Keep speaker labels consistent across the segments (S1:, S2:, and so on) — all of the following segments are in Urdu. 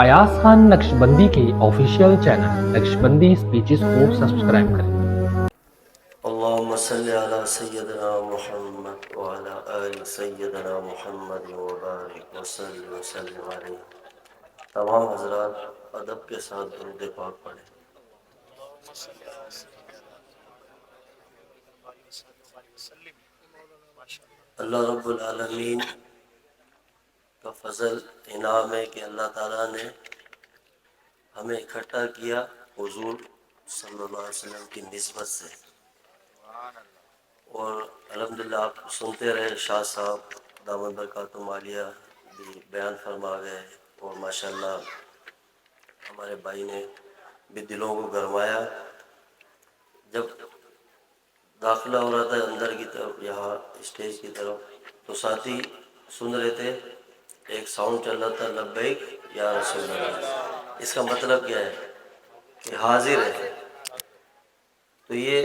S1: ایاز خان نقشبندی کے آفیشیل چینل نقشبندی اسپیچز کو سبسکرائب کریں۔
S2: اللهم صل على سيدنا محمد وعلى آل سيدنا محمد وبارك وسلم عليه۔ تمام حضرات ادب کے ساتھ درود پاک پڑھیں۔ اللہ رب العالمین کا فضل انعام ہے کہ اللہ تعالیٰ نے ہمیں اکٹھا کیا حضور صلی اللہ علیہ وسلم کی نسبت سے، اور الحمدللہ آپ سنتے رہے شاہ صاحب دامن برکاتہم عالیہ بھی بیان فرما گئے، اور ماشاءاللہ ہمارے بھائی نے بھی دلوں کو گرمایا۔ جب داخلہ ہو رہا تھا اندر کی طرف، یہاں اسٹیج کی طرف، تو ساتھی سن رہے تھے، ایک ساؤنڈ چل رہا تھا، لبیک یا رسول اللہ۔ اس کا مطلب کیا ہے کہ حاضر ہے۔ تو یہ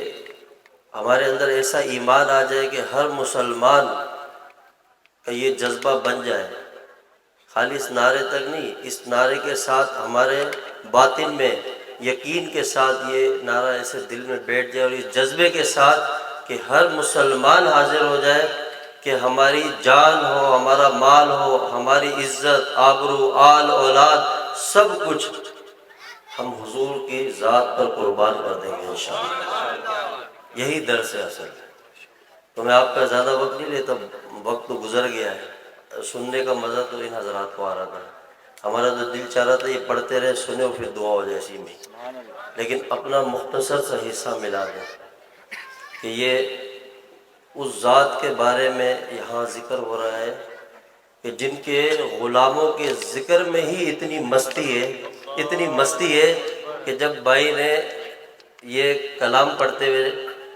S2: ہمارے اندر ایسا ایمان آ جائے کہ ہر مسلمان کا یہ جذبہ بن جائے، خالی اس نعرے تک نہیں، اس نعرے کے ساتھ ہمارے باطن میں یقین کے ساتھ یہ نعرہ ایسے دل میں بیٹھ جائے، اور اس جذبے کے ساتھ کہ ہر مسلمان حاضر ہو جائے کہ ہماری جان ہو، ہمارا مال ہو، ہماری عزت، آبرو، آل، اولاد، سب کچھ ہم حضور کی ذات پر قربان کر دیں گے انشاءاللہ۔ یہی درس ہے اصل۔ تو میں آپ کا زیادہ وقت نہیں لیتا، وقت تو گزر گیا ہے، سننے کا مزہ تو ان حضرات کو آ رہا تھا۔ ہمارا تو دل چاہ رہا تھا یہ پڑھتے رہے، سنے اور پھر دعا ہو جائے اسی میں، لیکن اپنا مختصر سا حصہ ملا دیں کہ یہ اس ذات کے بارے میں یہاں ذکر ہو رہا ہے کہ جن کے غلاموں کے ذکر میں ہی اتنی مستی ہے کہ جب بھائی نے یہ کلام پڑھتے ہوئے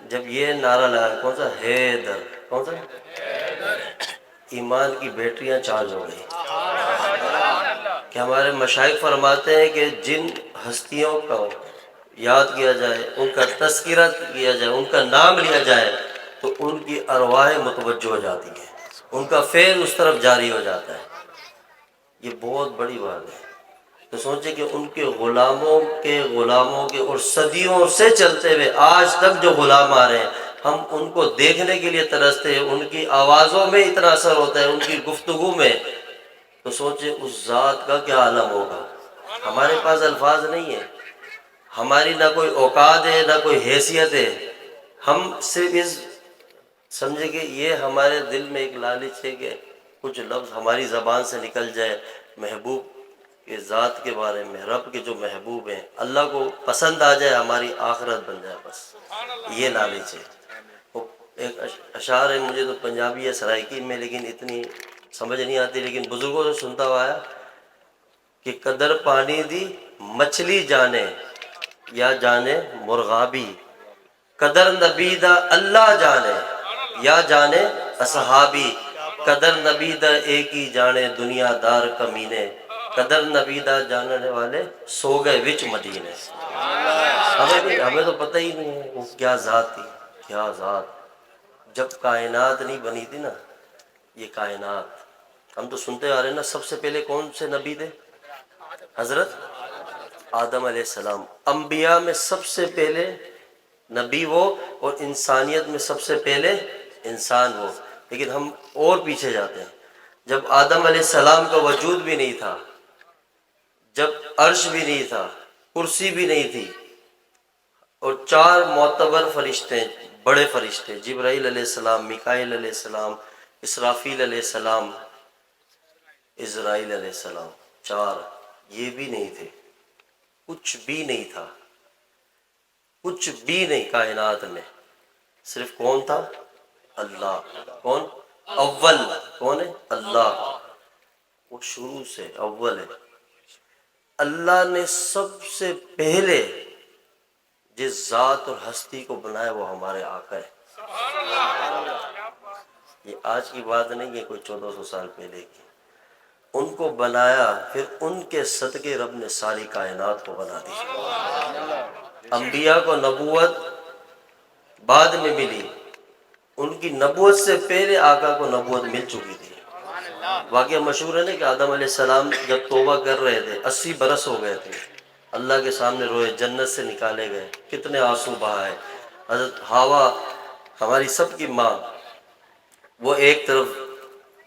S2: جب یہ نعرہ لگا، کون سا؟ حیدر، کون سا؟ ایمان کی بیٹریاں چارج ہو گئی کہ ہمارے مشائخ فرماتے ہیں کہ جن ہستیوں کو یاد کیا جائے، ان کا تذکرہ کیا جائے، ان کا نام لیا جائے، تو ان کی ارواح متوجہ ہو جاتی ہے، ان کا فعل اس طرف جاری ہو جاتا ہے۔ یہ بہت بڑی بات ہے۔ تو سوچیں کہ ان کے غلاموں کے اور صدیوں سے چلتے ہوئے آج تک جو غلام آ رہے ہیں، ہم ان کو دیکھنے کے لیے ترستے ہیں، ان کی آوازوں میں اتنا اثر ہوتا ہے، ان کی گفتگو میں۔ تو سوچیں اس ذات کا کیا عالم ہوگا۔ ہمارے پاس الفاظ نہیں ہیں، ہماری نہ کوئی اوقات ہے نہ کوئی حیثیت ہے، ہم صرف اس سمجھے کہ یہ ہمارے دل میں ایک لالچ ہے کہ کچھ لفظ ہماری زبان سے نکل جائے محبوب کے ذات کے بارے میں، رب کے جو محبوب ہیں، اللہ کو پسند آ جائے، ہماری آخرت بن جائے، بس یہ لالچ ہے۔ وہ ایک اشعار ہے، مجھے تو پنجابی ہے سرائکی میں لیکن اتنی سمجھ نہیں آتی، لیکن بزرگوں سے سنتا ہوا ہے کہ قدر پانی دی مچھلی جانے یا جانے مرغابی، قدر نبی دا اللہ جانے یا جانے اصحابی، قدر نبی دا ایک ہی جانے دنیا دار کمینے، قدر نبی دا جاننے والے سو گئے وچ مدینے۔ ہمیں تو پتہ ہی نہیں ہے وہ کیا ذات تھی، کیا ذات۔ جب کائنات نہیں بنی تھی نا، یہ کائنات ہم تو سنتے آ رہے ہیں نا، سب سے پہلے کون سے نبی تھے؟ حضرت آدم علیہ السلام۔ انبیاء میں سب سے پہلے نبی وہ، اور انسانیت میں سب سے پہلے انسان وہ، لیکن ہم اور پیچھے جاتے ہیں۔ جب آدم علیہ السلام کا وجود بھی نہیں تھا، جب عرش بھی نہیں تھا، کرسی بھی نہیں تھی، اور چار معتبر فرشتے، بڑے فرشتے، جبرائیل علیہ السلام، میکائیل علیہ السلام، اسرافیل علیہ السلام، عزرائیل علیہ السلام، چار، یہ بھی نہیں تھے، کچھ بھی نہیں تھا، کچھ بھی نہیں کائنات میں۔ صرف کون تھا؟ اللہ۔ کون؟ اول۔ کون ہے؟ اللہ۔ وہ شروع سے اول ہے۔ اللہ نے سب سے پہلے جس ذات اور ہستی کو بنایا وہ ہمارے آقا ہے۔ یہ آج کی بات نہیں ہے، کوئی 1400 سال پہلے کی۔ ان کو بنایا، پھر ان کے صدقے رب نے ساری کائنات کو بنا دی۔ انبیاء کو نبوت بعد میں ملی، ان کی نبوت سے پہلے آقا کو نبوت مل چکی تھی۔ واقعہ مشہور ہے نا کہ آدم علیہ السلام جب توبہ کر رہے تھے 80 برس ہو گئے تھے، اللہ کے سامنے روئے، جنت سے نکالے گئے، کتنے آنسو بہائے۔ حضرت حوا ہماری سب کی ماں، وہ ایک طرف،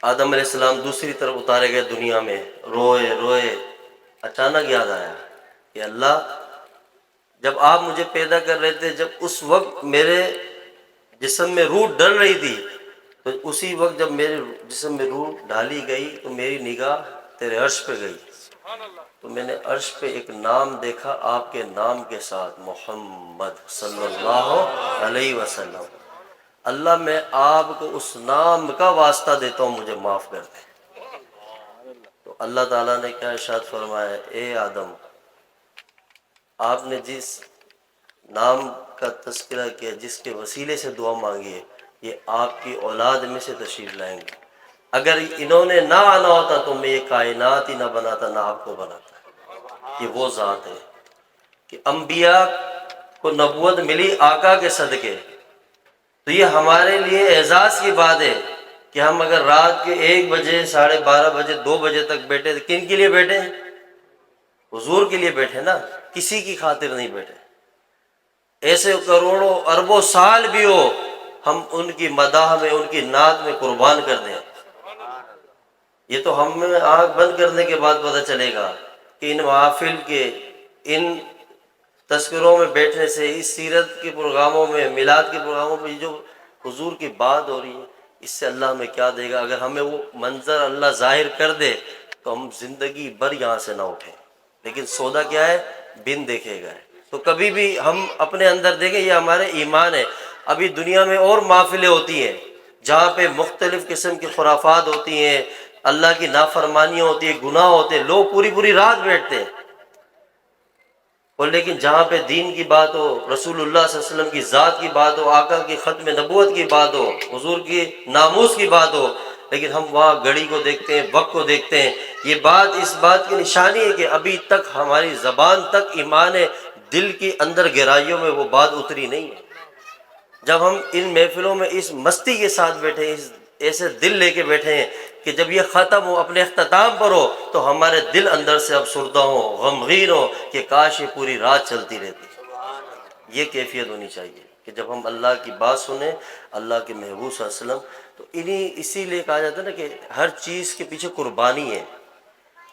S2: آدم علیہ السلام دوسری طرف اتارے گئے دنیا میں، روئے روئے۔ اچانک یاد آیا کہ اللہ، جب آپ مجھے پیدا کر رہے تھے، جب اس وقت میرے جسم میں روح ڈل رہی تھی، تو اسی وقت جب میرے جسم میں روح ڈالی گئی تو میری نگاہ تیرے عرش پہ گئی، تو میں نے عرش پہ ایک نام دیکھا آپ کے نام کے ساتھ، محمد صلی اللہ علیہ وسلم۔ اللہ میں آپ کو اس نام کا واسطہ دیتا ہوں، مجھے معاف کر دیں۔ تو اللہ تعالیٰ نے کیا ارشاد فرمایا، اے آدم، آپ نے جس نام کا تذکرہ کیا، جس کے وسیلے سے دعا مانگی ہے، یہ آپ کی اولاد میں سے تشریف لائیں گے۔ اگر انہوں نے نہ آنا ہوتا تو میں یہ کائنات ہی نہ بناتا، نہ آپ کو بناتا۔ یہ وہ ذات ہے کہ انبیاء کو نبوت ملی آقا کے صدقے، تو یہ ہمارے لیے اعزاز کی بات ہے کہ ہم اگر رات کے 1 بجے، 12:30 بجے، 2 بجے تک بیٹھے، تو کن کے لیے بیٹھے ہیں؟ حضور کے لیے بیٹھے نا، کسی کی خاطر نہیں بیٹھے۔ ایسے کروڑوں اربوں سال بھی ہو، ہم ان کی مداح میں، ان کی نعت میں قربان کر دیں۔ یہ تو ہمیں آنکھ بند کرنے کے بعد پتہ چلے گا کہ ان محافل کے، ان تذکروں میں بیٹھنے سے، اس سیرت کے پروگراموں میں، میلاد کے پروگراموں میں جو حضور کی بات ہو رہی ہے، اس سے اللہ ہمیں کیا دے گا؟ اگر ہمیں وہ منظر اللہ ظاہر کر دے تو ہم زندگی بھر یہاں سے نہ اٹھیں۔ لیکن سودا کیا ہے؟ بن دیکھے گا۔ تو کبھی بھی ہم اپنے اندر دیکھیں، یہ ہمارے ایمان ہے۔ ابھی دنیا میں اور محفلیں ہوتی ہیں جہاں پہ مختلف قسم کی خرافات ہوتی ہیں، اللہ کی نافرمانیاں ہوتی ہیں، گناہ ہوتے ہیں، لوگ پوری پوری رات بیٹھتے ہیں۔ اور لیکن جہاں پہ دین کی بات ہو، رسول اللہ صلی اللہ علیہ وسلم کی ذات کی بات ہو، آقا کی ختم نبوت کی بات ہو، حضور کی ناموس کی بات ہو، لیکن ہم وہاں گھڑی کو دیکھتے ہیں، وقت کو دیکھتے ہیں۔ یہ بات اس بات کی نشانی ہے کہ ابھی تک ہماری زبان تک ایمان ہے، دل کی اندر گہرائیوں میں وہ بات اتری نہیں ہے۔ جب ہم ان محفلوں میں اس مستی کے ساتھ بیٹھے ہیں، اس ایسے دل لے کے بیٹھے ہیں کہ جب یہ ختم ہو، اپنے اختتام پر ہو، تو ہمارے دل اندر سے افسردہ ہو، غمگین ہو کہ کاش یہ پوری رات چلتی رہتی۔ یہ کیفیت ہونی چاہیے کہ جب ہم اللہ کی بات سنیں، اللہ کے محبوب صلی اللہ علیہ وسلم، تو اسی لیے کہا جاتا ہے نا کہ ہر چیز کے پیچھے قربانی ہے۔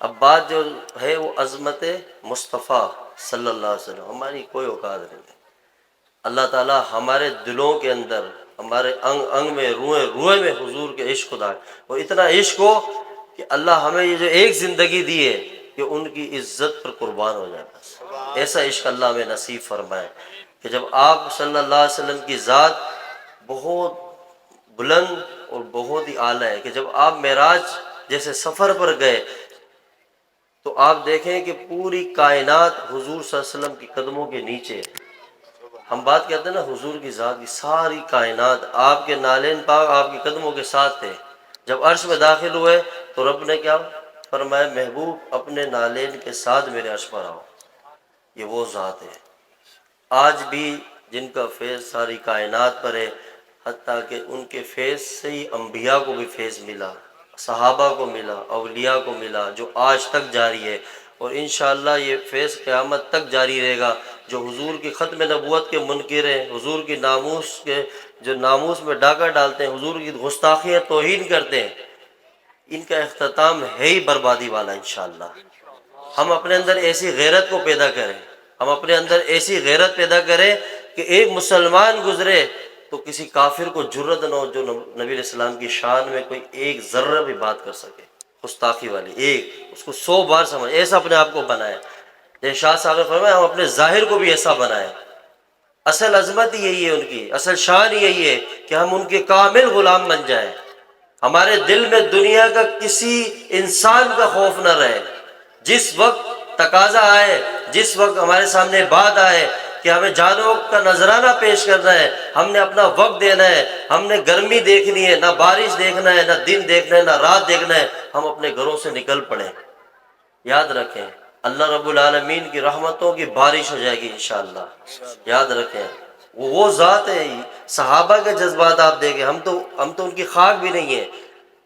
S2: اب بات جو ہے وہ عظمت مصطفیٰ صلی اللہ علیہ وسلم، ہماری کوئی اوقات نہیں ہے۔ اللہ تعالیٰ ہمارے دلوں کے اندر، ہمارے انگ انگ میں، روئے روئے میں حضور کے عشق خدا ہے، اور اتنا عشق ہو کہ اللہ ہمیں یہ جو ایک زندگی دی ہے کہ ان کی عزت پر قربان ہو جائے۔ بس ایسا عشق اللہ ہمیں نصیب فرمائے کہ جب آپ صلی اللہ علیہ وسلم کی ذات بہت بلند اور بہت ہی اعلیٰ ہے کہ جب آپ معراج جیسے سفر پر گئے تو آپ دیکھیں کہ پوری کائنات حضور صلی اللہ علیہ وسلم کی قدموں کے نیچے ہے۔ ہم بات کرتے ہیں نا حضور کی ذات کی، ساری کائنات آپ کے نالین پاک آپ کی قدموں کے ساتھ تھے۔ جب عرش میں داخل ہوئے تو رب نے کیا فرمایا؟ محبوب اپنے نالین کے ساتھ میرے عرش پر آؤ۔ یہ وہ ذات ہے آج بھی جن کا فیض ساری کائنات پر ہے، حتیٰ کہ ان کے فیض سے ہی انبیاء کو بھی فیض ملا، صحابہ کو ملا، اولیاء کو ملا، جو آج تک جاری ہے، اور انشاءاللہ یہ فیض قیامت تک جاری رہے گا۔ جو حضور کی ختم نبوت کے منکر ہیں، حضور کی ناموس کے جو ناموس میں ڈاکہ ڈالتے ہیں، حضور کی گستاخیاں توہین کرتے ہیں، ان کا اختتام ہے ہی بربادی والا انشاءاللہ۔ ہم اپنے اندر ایسی غیرت کو پیدا کریں، ہم اپنے اندر ایسی غیرت پیدا کریں کہ ایک مسلمان گزرے تو کسی کافر کو جرأت نہ ہو جو نبی علیہ السلام کی شان میں کوئی ایک ذرہ بھی بات کر سکے، گستاخی والی ایک، اس کو 100 بار سمجھ، ایسا اپنے آپ کو بنائے۔ جیسے شاہ صاحب نے فرمایا ہم اپنے ظاہر کو بھی ایسا بنائیں۔ اصل عظمت ہی یہی ہے، ان کی اصل شان ہی یہی ہے کہ ہم ان کے کامل غلام بن جائیں، ہمارے دل میں دنیا کا کسی انسان کا خوف نہ رہے۔ جس وقت تقاضا آئے، جس وقت ہمارے سامنے بات آئے کہ ہمیں جانوں کا نذرانہ پیش کرنا ہے، ہم نے اپنا وقت دینا ہے، ہم نے گرمی دیکھنی ہے، نہ بارش دیکھنا ہے، نہ دن دیکھنا ہے، نہ رات دیکھنا ہے، ہم اپنے گھروں سے نکل پڑیں۔ یاد رکھیں اللہ رب العالمین کی رحمتوں کی بارش ہو جائے گی انشاءاللہ۔ یاد رکھیں وہ ذات ہے۔ صحابہ کے جذبات آپ دیکھیں، ہم تو ان کی خاک بھی نہیں ہیں،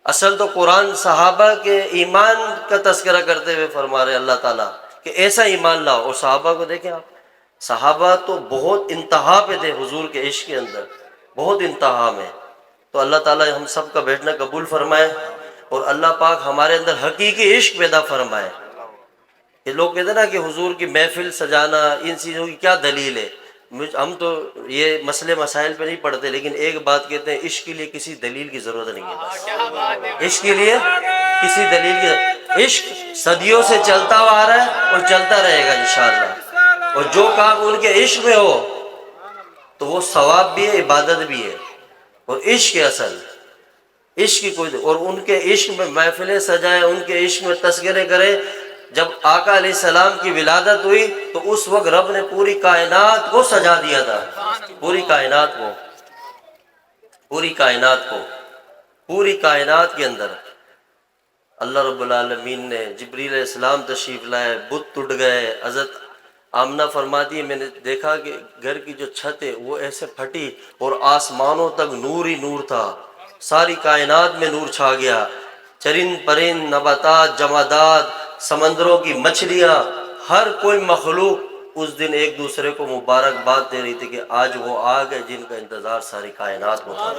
S2: اصل تو قرآن صحابہ کے ایمان کا تذکرہ کرتے ہوئے فرما رہے اللہ تعالیٰ کہ ایسا ایمان لاؤ. اور صحابہ کو دیکھیں آپ، صحابہ تو بہت انتہا پہ تھے حضور کے عشق کے اندر، بہت انتہا میں. تو اللہ تعالیٰ ہم سب کا بیٹھنا قبول فرمائے اور اللہ پاک ہمارے اندر حقیقی عشق پیدا فرمائے. یہ لوگ کہتے ہیں نا کہ حضور کی محفل سجانا، ان چیزوں کی کیا دلیل ہے؟ ہم تو یہ مسئلے مسائل پہ نہیں پڑھتے، لیکن ایک بات کہتے ہیں، عشق کے لیے کسی دلیل کی ضرورت نہیں ہے. بس عشق کے لیے کسی دلیل کی، عشق صدیوں سے چلتا ہوا آ رہا ہے اور چلتا رہے گا انشاءاللہ. اور جو کام ان کے عشق میں ہو تو وہ ثواب بھی ہے، عبادت بھی ہے. اور عشق اصل عشق کی کوئی، اور ان کے عشق میں محفلیں سجائے، ان کے عشق میں تذکرے کرے. جب آقا علیہ السلام کی ولادت ہوئی تو اس وقت رب نے پوری کائنات کو سجا دیا تھا، پوری کائنات کو، پوری کائنات کو، پوری کائنات کے اندر اللہ رب العالمین نے جبریل علیہ السلام تشریف لائے، بت ٹوٹ گئے. حضرت آمنہ فرماتی ہے میں نے دیکھا کہ گھر کی جو چھت ہے وہ ایسے پھٹی اور آسمانوں تک نور ہی نور تھا، ساری کائنات میں نور چھا گیا. چرند پرند، نباتات، جمادات، سمندروں کی مچھلیاں، ہر کوئی مخلوق اس دن ایک دوسرے کو مبارکباد دے رہی تھی کہ آج وہ آ گئے جن کا انتظار ساری کائنات کو تھا،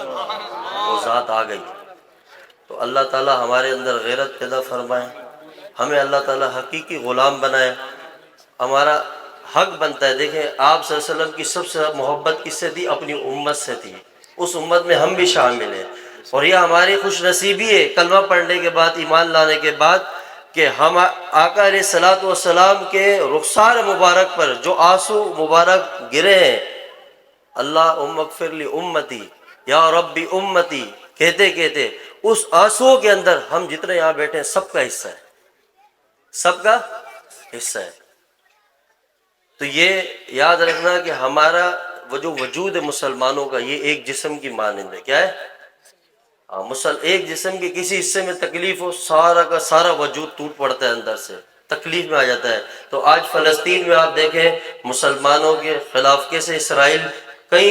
S2: وہ ذات آ گئی. تو اللہ تعالیٰ ہمارے اندر غیرت پیدا فرمائے، ہمیں اللہ تعالیٰ حقیقی غلام بنائے. ہمارا حق بنتا ہے. دیکھیں آپ صلی اللہ علیہ وسلم کی سب سے محبت کس سے تھی؟ اپنی امت سے تھی. اس امت میں ہم بھی شامل ہیں، اور یہ ہماری خوش نصیبی ہے کلمہ پڑھنے کے بعد، ایمان لانے کے بعد، کہ ہم آقا علیہ الصلوۃ والسلام کے رخسار مبارک پر جو آنسو مبارک گرے ہیں، اللہ اغفر لی امتی یا ربی امتی کہتے کہتے اس آنسو کے اندر ہم جتنے یہاں بیٹھے ہیں سب کا حصہ ہے، سب کا حصہ ہے. تو یہ یاد رکھنا کہ ہمارا وہ جو وجود ہے مسلمانوں کا، یہ ایک جسم کی مانند ہے. کیا ہے؟ ایک جسم کے کسی حصے میں تکلیف ہو، سارا کا سارا وجود ٹوٹ پڑتا ہے، اندر سے تکلیف میں آ جاتا ہے. تو آج فلسطین میں آپ دیکھیں مسلمانوں کے خلاف کیسے اسرائیل کئی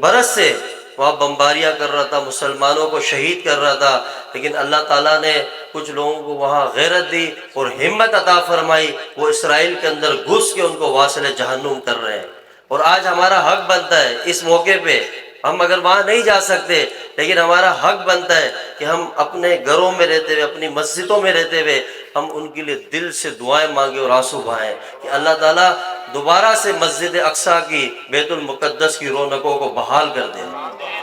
S2: برس سے وہاں بمباریاں کر رہا تھا، مسلمانوں کو شہید کر رہا تھا، لیکن اللہ تعالیٰ نے کچھ لوگوں کو وہاں غیرت دی اور ہمت عطا فرمائی. وہ اسرائیل کے اندر گھس کے ان کو واصل جہنم کر رہے ہیں. اور آج ہمارا حق بنتا ہے اس موقع پہ، ہم اگر وہاں نہیں جا سکتے لیکن ہمارا حق بنتا ہے کہ ہم اپنے گھروں میں رہتے ہوئے، اپنی مسجدوں میں رہتے ہوئے ہم ان کے لیے دل سے دعائیں مانگیں اور آنسو بہائیں کہ اللہ تعالیٰ دوبارہ سے مسجد اقصیٰ کی، بیت المقدس کی رونقوں کو بحال کر دے،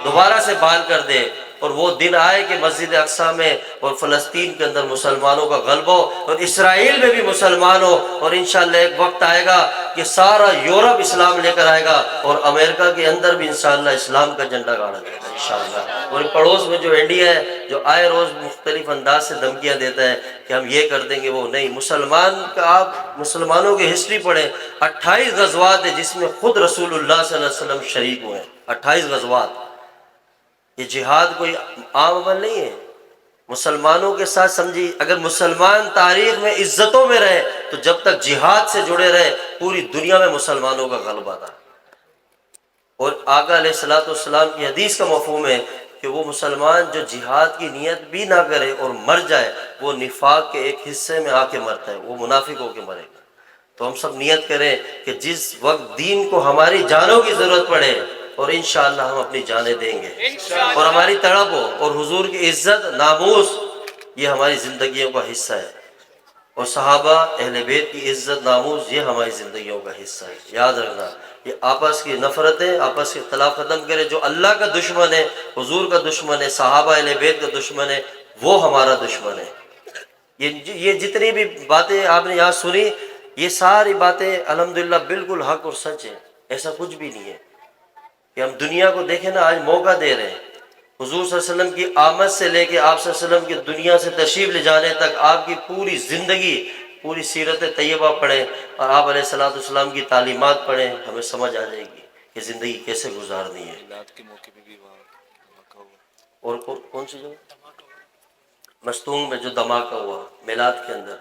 S2: دوبارہ سے بحال کر دے. اور وہ دن آئے کہ مسجد اقصیٰ میں اور فلسطین کے اندر مسلمانوں کا غلبہ ہو، اور اسرائیل میں بھی مسلمان ہو. اور انشاءاللہ ایک وقت آئے گا کہ سارا یورپ اسلام لے کر آئے گا، اور امریکہ کے اندر بھی انشاءاللہ اسلام کا جھنڈا گاڑا جائے گا انشاءاللہ. اور پڑوس میں جو انڈیا ہے، جو آئے روز مختلف انداز سے دھمکیاں دیتا ہے کہ ہم یہ کر دیں گے، وہ نہیں. مسلمان کا آپ مسلمانوں کی ہسٹری پڑھیں، 28 غزوات ہیں جس میں خود رسول اللہ صلی اللہ علیہ وسلم شریک ہوئے ہیں. 28 غزوات. یہ جہاد کوئی عام عمل نہیں ہے. مسلمانوں کے ساتھ سمجھی، اگر مسلمان تاریخ میں عزتوں میں رہے تو جب تک جہاد سے جڑے رہے پوری دنیا میں مسلمانوں کا غلبہ تھا. اور آقا علیہ الصلوۃ والسلام کی حدیث کا مفہوم ہے کہ وہ مسلمان جو جہاد کی نیت بھی نہ کرے اور مر جائے، وہ نفاق کے ایک حصے میں آ کے مرتا ہے، وہ منافق ہو کے مرے گا. تو ہم سب نیت کریں کہ جس وقت دین کو ہماری جانوں کی ضرورت پڑے، اور انشاءاللہ ہم اپنی جانیں دیں گے، اور ہماری تڑپ ہو اور حضور کی عزت ناموس یہ ہماری زندگیوں کا حصہ ہے. اور صحابہ اہل بیت کی عزت ناموس یہ ہماری زندگیوں کا حصہ ہے. یاد رکھنا، یہ آپس کی نفرتیں، آپس کے اختلاف ختم کرے. جو اللہ کا دشمن ہے، حضور کا دشمن ہے، صحابہ اہل بیت کا دشمن ہے، وہ ہمارا دشمن ہے. یہ جتنی بھی باتیں آپ نے یہاں سنی، یہ ساری باتیں الحمدللہ بالکل حق اور سچ ہیں. ایسا کچھ بھی نہیں ہے کہ ہم دنیا کو دیکھیں نا، آج موقع دے رہے ہیں. حضور صلی اللہ علیہ وسلم کی آمد سے لے کے آپ صلی اللہ علیہ وسلم کی دنیا سے تشریف لے جانے تک آپ کی پوری زندگی، پوری سیرت طیبہ پڑھیں اور آپ علیہ الصلوۃ والسلام کی تعلیمات پڑھیں، ہمیں سمجھ آ جائے گی کہ زندگی کیسے گزارنی ہے. اور کون سی جگہ؟ مستونگ میں جو دھماکہ ہوا میلاد کے اندر،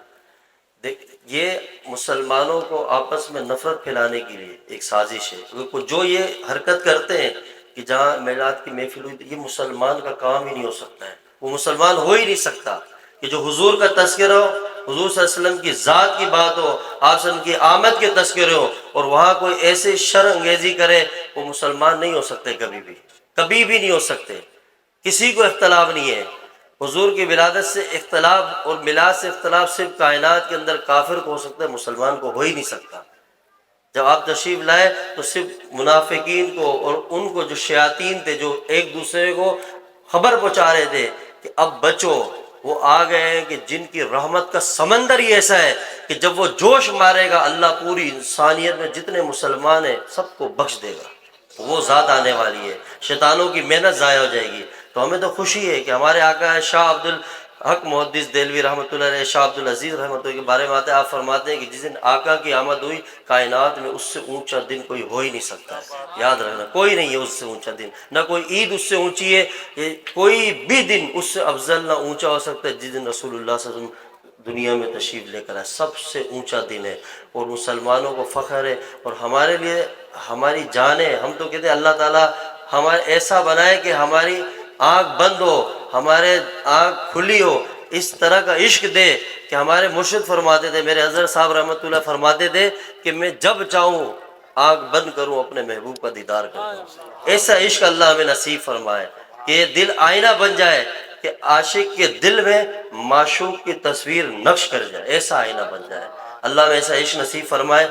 S2: دیکھ یہ مسلمانوں کو آپس میں نفرت پھیلانے کے لیے ایک سازش ہے. جو یہ حرکت کرتے ہیں کہ جہاں میلاد کی محفل ہوئی، یہ مسلمان کا کام ہی نہیں ہو سکتا ہے. وہ مسلمان ہو ہی نہیں سکتا کہ جو حضور کا تذکرہ ہو، حضور صلی اللہ علیہ وسلم کی ذات کی بات ہو، آپ صلی اللہ علیہ وسلم کی آمد کے تذکرے ہو، اور وہاں کوئی ایسے شر انگیزی کرے، وہ مسلمان نہیں ہو سکتے، کبھی بھی نہیں ہو سکتے۔ کسی کو اختلاف نہیں ہے، حضور کی ولادت سے اختلاف اور میلاد سے اختلاف صرف کائنات کے اندر کافر کو ہو سکتا ہے، مسلمان کو ہو ہی نہیں سکتا۔ جب آپ تشریف لائے تو صرف منافقین کو اور ان کو جو شیاطین تھے جو ایک دوسرے کو خبر پہنچا رہے تھے کہ اب بچو، وہ آ گئے ہیں کہ جن کی رحمت کا سمندر ہی ایسا ہے کہ جب وہ جوش مارے گا اللہ پوری انسانیت میں جتنے مسلمان ہیں سب کو بخش دے گا۔ وہ ذات آنے والی ہے، شیطانوں کی محنت ضائع ہو جائے گی۔ تو ہمیں تو خوشی ہے کہ ہمارے آقا شاہ عبد الحق محدث دہلوی رحمۃ اللہ علیہ، شاہ عبد العزیز رحمۃ اللہ کے بارے میں آتے ہیں، آپ فرماتے ہیں کہ جس دن آقا کی آمد ہوئی کائنات میں اس سے اونچا دن کوئی ہو ہی نہیں سکتا ہے۔ یاد رکھنا، کوئی نہیں ہے اس سے اونچا دن، نہ کوئی عید اس سے اونچی ہے، کوئی بھی دن اس سے افضل نہ اونچا ہو سکتا ہے جس دن رسول اللہ صلی اللہ علیہ وسلم دنیا میں تشریف لے کر آئے۔ سب سے اونچا دن ہے اور مسلمانوں کو فخر ہے، اور ہمارے لیے ہماری جانیں، ہم تو کہتے ہیں اللہ تعالیٰ ہمارے ایسا بنائے کہ ہماری آنکھ بند ہو، ہمارے آنکھ کھلی ہو، اس طرح کا عشق دے کہ ہمارے مرشد فرماتے تھے، میرے حضرت صاحب رحمۃ اللہ فرماتے تھے کہ میں جب چاہوں آنکھ بند کروں اپنے محبوب کا دیدار کروں۔ ایسا عشق اللہ ہمیں نصیب فرمائے کہ یہ دل آئینہ بن جائے کہ عاشق کے دل میں معشوق کی تصویر نقش کر جائے، ایسا آئینہ بن جائے۔ اللہ میں ایسا عشق نصیب فرمائے۔